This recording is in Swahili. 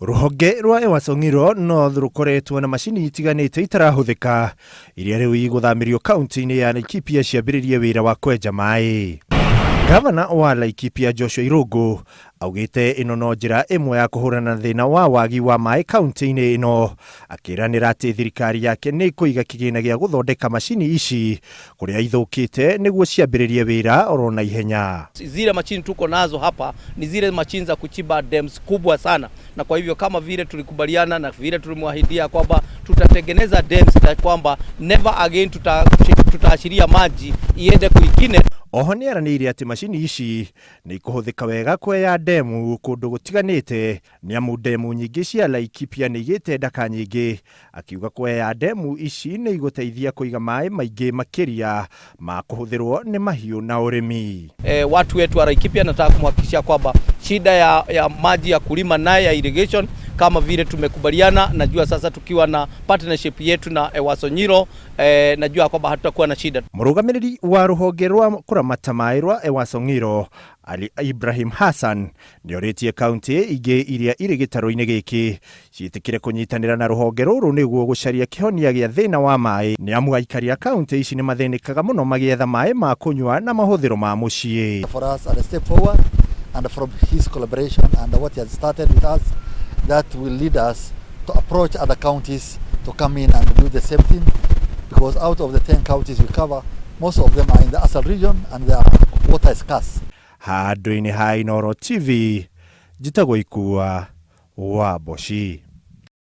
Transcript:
Ruhonge rwa Ewasongiro no rukoretwo na macini itiganite itarahuthika iria riu iguthamirio kaunti-ini ya Laikipia ciambiririe wira wa kwenja mai. Gavana wa Laikipia Joshua Irungu augite ino no njira imwe ya kuhurana na thina wa wagi wa mai kaunti-ini ino, akiranira ati thirikari yake ni kuiga kigina gia guthondeka macini ici kuria ithukite niguo ciambiririe wira oro na ihenya. Zile machini tuko nazo hapa ni zile machini za kuchimba dams kubwa sana, na kwa hivyo kama vile tulikubaliana na vile tulimwahidia kwamba tutatengeneza dams na kwamba never again tutaashiria maji iende kuingine. Oho niaranire ati macini ici ni ikuhuthika wega kweya demu kundu gutiganite, ni amu demu nyingi cia Laikipia ni igite ndaka nyingi, akiuga kweya demu ici ni iguteithia kuiga mai maingi makiria ma kuhuthirwo ni mahiu na urimi. Watu wetu wa Laikipia nataka kumhakikishia kwamba shida ya maji ya kulima naye ya irrigation kama vile tumekubaliana, najua sasa tukiwa na partnership yetu na Ewasongiro, najua kwamba hatutakuwa na shida. Murugamiriri wa ruhonge rwa kuramata mai rwa Ewasongiro Ali Ibrahim Hassan nioritie kaunti ingi iria iri gitaro-ini giki ciitikire kunyitanira na ruhonge ruru niguo gucaria kihonia gia thina wa mai, ni amu aikari a kaunti ici ni mathinikaga muno magietha mai ma kunywa na mahuthiro ma mucii. For us a step forward, and from his collaboration and what he has started with us, that will lead us to approach other counties to come in and do the same thing, because out of the 10 counties we cover, most of them are in the Asal region and their water is scarce. Handũ-inĩ ha Inooro TV, njĩtagwo Ikua wa Boshi.